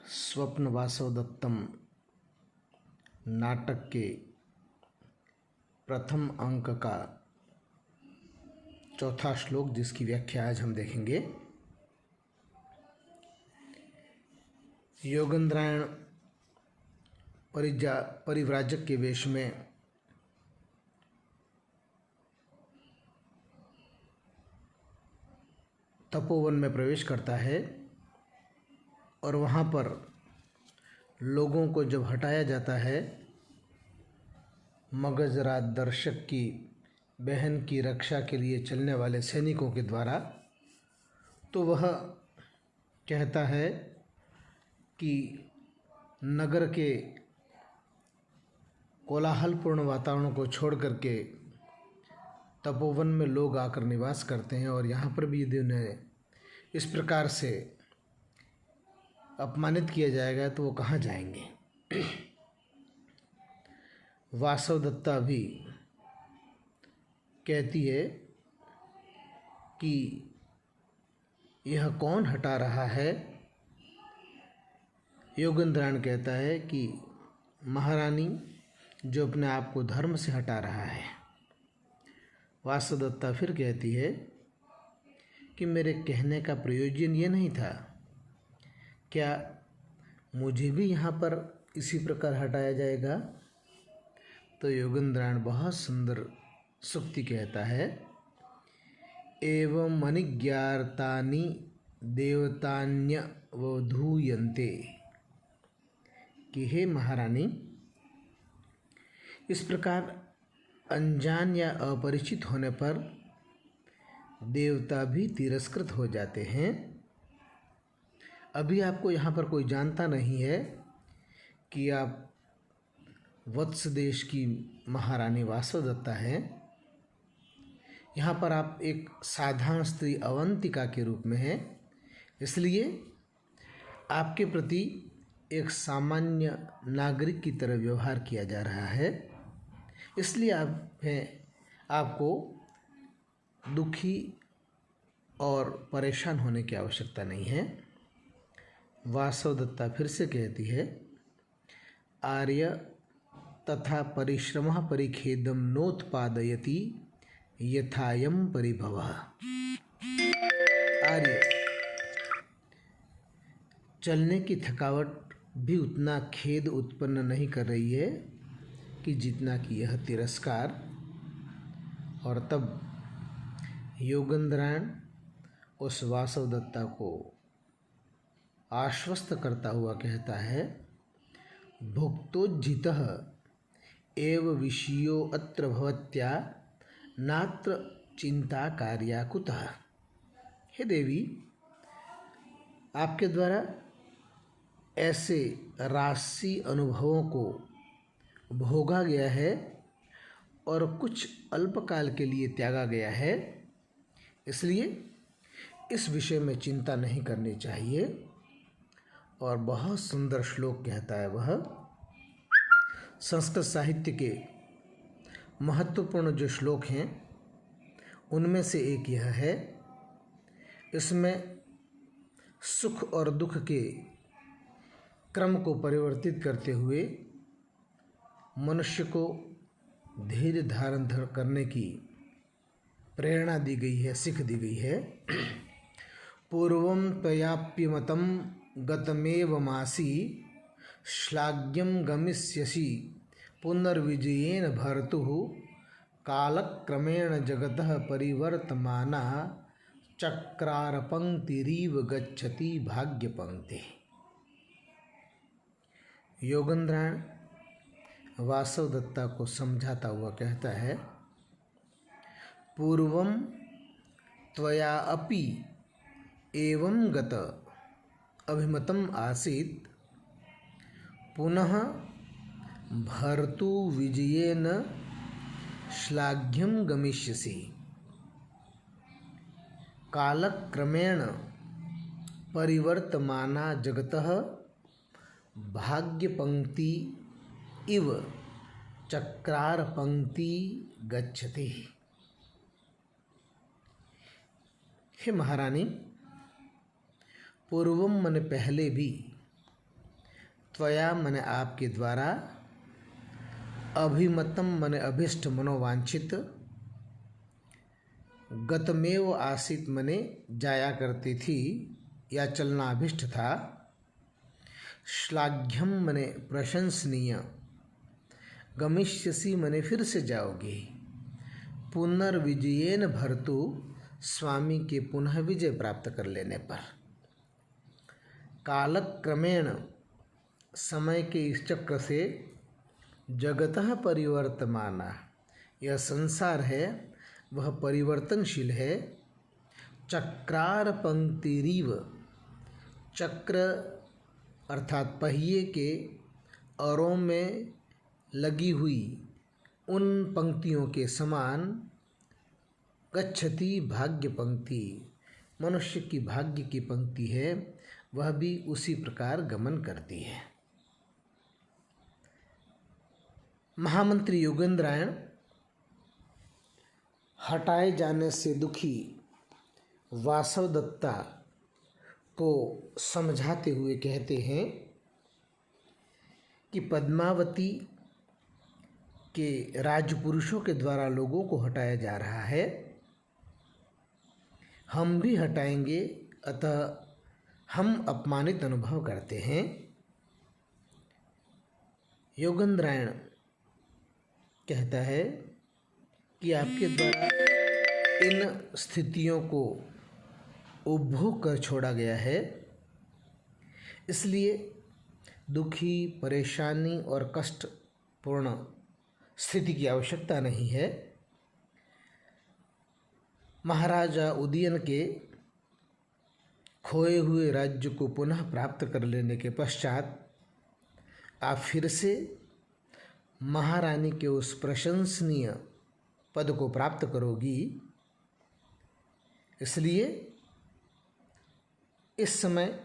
स्वप्न वासवदत्तम नाटक के प्रथम अंक का चौथा श्लोक, जिसकी व्याख्या आज हम देखेंगे। योगेंद्रायण परिव्राजक के वेश में तपोवन में प्रवेश करता है और वहाँ पर लोगों को जब हटाया जाता है, मगजराज दर्शक की बहन की रक्षा के लिए चलने वाले सैनिकों के द्वारा, तो वह कहता है कि नगर के कोलाहलपूर्ण वातावरण को छोड़ करके तपोवन में लोग आकर निवास करते हैं और यहाँ पर भी यदि उन्हें इस प्रकार से अपमानित किया जाएगा तो वो कहाँ जाएंगे। वासवदत्ता भी कहती है कि यह कौन हटा रहा है। योगेंद्रायण कहता है कि महारानी, जो अपने आप को धर्म से हटा रहा है। वासवदत्ता फिर कहती है कि मेरे कहने का प्रयोजन ये नहीं था, क्या मुझे भी यहाँ पर इसी प्रकार हटाया जाएगा। तो योगेंद्रायण बहुत सुंदर सूक्ति कहता है, एवं अनिज्ञातानि देवतान्यवधूयन्ते, कि हे महारानी, इस प्रकार अनजान या अपरिचित होने पर देवता भी तिरस्कृत हो जाते हैं। अभी आपको यहाँ पर कोई जानता नहीं है कि आप वत्स देश की महारानी वासवदत्ता हैं। यहाँ पर आप एक साधारण स्त्री अवंतिका के रूप में हैं, इसलिए आपके प्रति एक सामान्य नागरिक की तरह व्यवहार किया जा रहा है। इसलिए आपको दुखी और परेशान होने की आवश्यकता नहीं है। वासवदत्ता फिर से कहती है, आर्य तथा परिश्रमः परिखेदम नोत्पादयति यथायम परिभवः। आर्य, चलने की थकावट भी उतना खेद उत्पन्न नहीं कर रही है कि जितना कि यह तिरस्कार। और तब योगेंद्रायण उस वासवदत्ता को आश्वस्त करता हुआ कहता है, भुक्तोज्झितः एव विषयो अत्र भवत्या नात्र चिंता कार्या कुतः। हे देवी, आपके द्वारा ऐसे राशि अनुभवों को भोगा गया है और कुछ अल्पकाल के लिए त्यागा गया है, इसलिए इस विषय में चिंता नहीं करनी चाहिए। और बहुत सुंदर श्लोक कहता है वह। संस्कृत साहित्य के महत्वपूर्ण जो श्लोक हैं उनमें से एक यह है। इसमें सुख और दुख के क्रम को परिवर्तित करते हुए मनुष्य को धैर्य धारण करने की प्रेरणा दी गई है, सीख दी गई है। पूर्वं त्वयाप्यमतं गतमेवमासि श्लाघ्यं गमिष्यसि पुनर्विजयेन भर्तुः कालक्रमेण जगतः परिवर्तमाना चक्रारपंक्तिरीव गच्छति भाग्यपंक्ति। योगेंद्रायण वासवदत्ता को समझाता हुआ कहता है, पूर्वं त्वया अपि एवं गत अभिमतम् आसीत् पुनः भर्तु विजयेन श्लाघ्यं गमिष्यसि कालक्रमेण परिवर्तमाना जगतः भाग्यपंक्ति इव चक्रारपंक्ति गच्छति। हे महारानी, पूर्वम मन पहले भी, त्वया मने आपके द्वारा, अभिमतम मने अभिष्ट मनोवांछित, गतमेव आसित मने जाया करती थी या चलना अभिष्ट था, श्लाघ्यम मने प्रशंसनीय, गमिष्यसि मने फिर से जाओगे, पुनर्विजयेन भर्तु स्वामी के पुनः विजय प्राप्त कर लेने पर। कालक्रमेण समय के इस चक्र से जगतः परिवर्तमाना, यह संसार है वह परिवर्तनशील है। चक्रार पंक्तिरीव, चक्र अर्थात पहिए के अरों में लगी हुई उन पंक्तियों के समान, गच्छति भाग्य पंक्ति, मनुष्य की भाग्य की पंक्ति है, वह भी उसी प्रकार गमन करती है। महामंत्री योगेंद्रायण हटाए जाने से दुखी वासवदत्ता को समझाते हुए कहते हैं कि पद्मावती के राजपुरुषों के द्वारा लोगों को हटाया जा रहा है, हम भी हटाएंगे, अतः हम अपमानित अनुभव करते हैं। योगेंद्रायण कहता है कि आपके द्वारा इन स्थितियों को उपभोग कर छोड़ा गया है, इसलिए दुखी, परेशानी और कष्टपूर्ण स्थिति की आवश्यकता नहीं है। महाराजा उदयन के खोए हुए राज्य को पुनः प्राप्त कर लेने के पश्चात आप फिर से महारानी के उस प्रशंसनीय पद को प्राप्त करोगी, इसलिए इस समय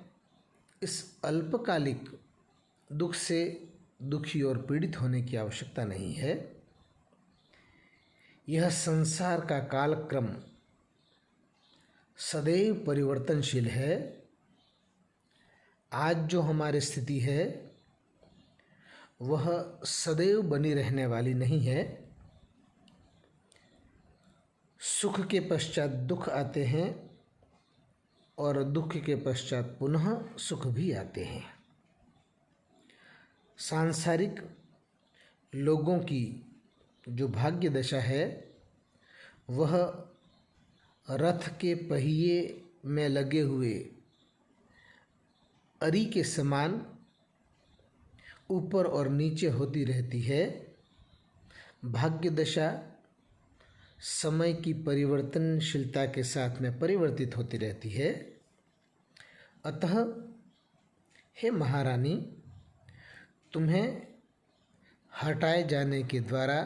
इस अल्पकालिक दुख से दुखी और पीड़ित होने की आवश्यकता नहीं है। यह संसार का कालक्रम सदैव परिवर्तनशील है। आज जो हमारी स्थिति है वह सदैव बनी रहने वाली नहीं है। सुख के पश्चात दुख आते हैं और दुख के पश्चात पुनः सुख भी आते हैं। सांसारिक लोगों की जो भाग्य दशा है वह रथ के पहिए में लगे हुए अरी के समान ऊपर और नीचे होती रहती है। भाग्य दशा समय की परिवर्तनशीलता के साथ में परिवर्तित होती रहती है। अतः हे महारानी, तुम्हें हटाए जाने के द्वारा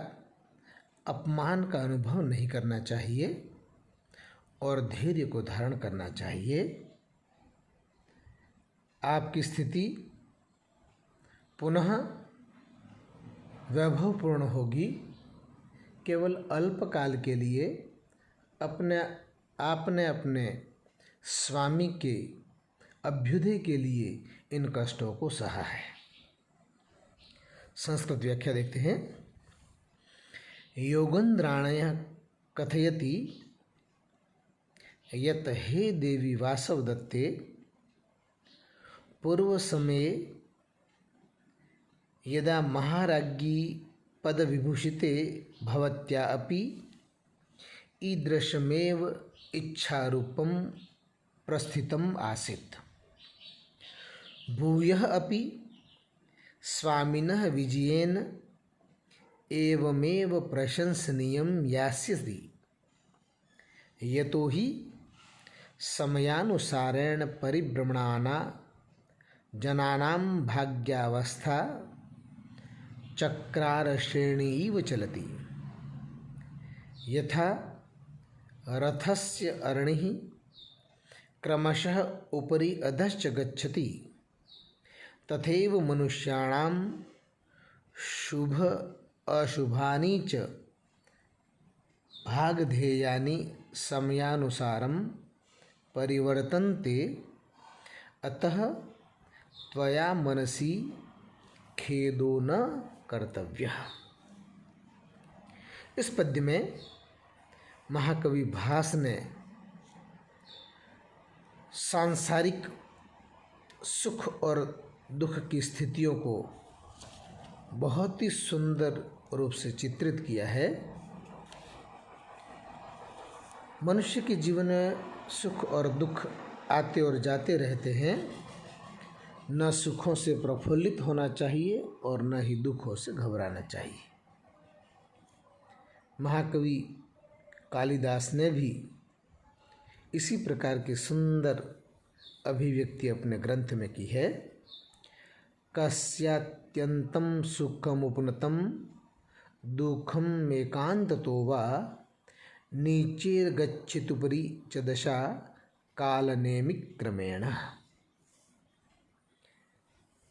अपमान का अनुभव नहीं करना चाहिए और धैर्य को धारण करना चाहिए। आपकी स्थिति पुनः वैभवपूर्ण होगी। केवल अल्पकाल के लिए आपने अपने स्वामी के अभ्युदय के लिए इन कष्टों को सहा है। संस्कृत व्याख्या देखते हैं। योगेंद्राणय कथयति यत हे देवी वासवदत्ते पूर्व समये यदा महाराज्ञी पदविभूषिते भवत्या अपि ईदृशमेव इच्छारूपं प्रस्थितम् आसीत्। भूयः अपि स्वामिनः विजयेन एवमेव प्रशंसनीयं यास्यति, यतो हि समयानुसारेण परिभ्रमणाना जनानां भाग्यावस्था चक्रारश्रेणी इव चलति। यथा रथस्य अरणिः क्रमशः उपरि अधश्च गच्छति, तथैव मनुष्याणां शुभ अशुभानि च भागधेयानि समयानुसारं परिवर्तन्ते। अतः त्वया मनसि खेदो न कर्तव्य। इस पद्य में महाकवि भास ने सांसारिक सुख और दुख की स्थितियों को बहुत ही सुंदर रूप से चित्रित किया है। मनुष्य के जीवन में सुख और दुख आते और जाते रहते हैं। न सुखों से प्रफुल्लित होना चाहिए और न ही दुखों से घबराना चाहिए। महाकवि कालिदास ने भी इसी प्रकार की सुंदर अभिव्यक्ति अपने ग्रंथ में की है। कस्यात्यंतम सुखम उपनतम दुखम एकांततो वा नीचेर्गच्छितुपरि च दशा कालनेमिक क्रमेण।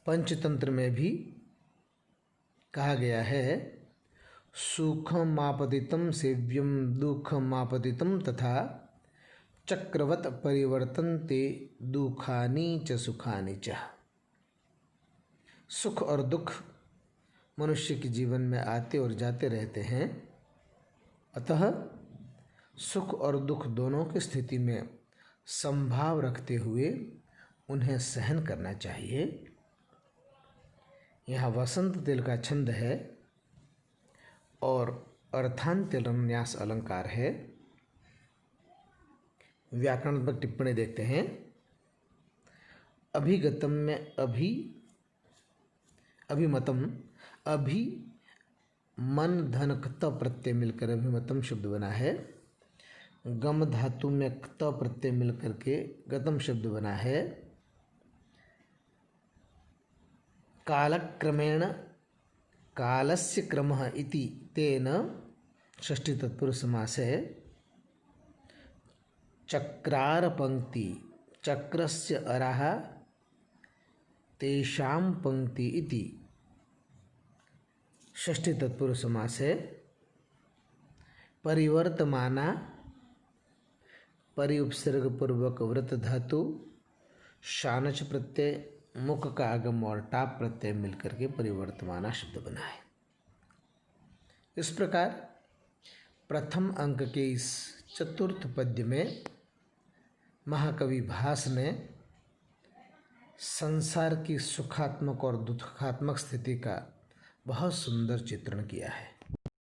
पंचतंत्र में भी कहा गया है, सुखमापतितं सेव्यं दुःखमापतितं तथा चक्रवत् परिवर्तन्ते दुखानि च सुखानि च। सुख और दुख मनुष्य के जीवन में आते और जाते रहते हैं। अतः सुख और दुख दोनों की स्थिति में संभाव रखते हुए उन्हें सहन करना चाहिए। यहाँ वसंत तिल का छंद है और अर्थांत्यन्यास अलंकार है। व्याकरणात्मक टिप्पणी देखते हैं। अभिगतम में अभिमतम अभि मन धन क्त प्रत्यय मिलकर अभिमतम शब्द बना है। गम धातु में क्त प्रत्यय मिलकर के गतम शब्द बना है। कालक्रमेण कालस्य क्रमः इति तेन षष्ठी तत्पुरुष समास है। चक्रार पंक्ति चक्रस्य अराह तेषां पंक्ति इति षष्ठी तत्पुरुष समास है। परिवर्तमाना परि उपसर्ग पूर्वक व्रत धातु शानच प्रत्यय मुख का आगम और टाप प्रत्यय मिलकर के परिवर्तमाना शब्द बना है। इस प्रकार प्रथम अंक के इस चतुर्थ पद्य में महाकवि भास ने संसार की सुखात्मक और दुखात्मक स्थिति का बहुत सुंदर चित्रण किया है।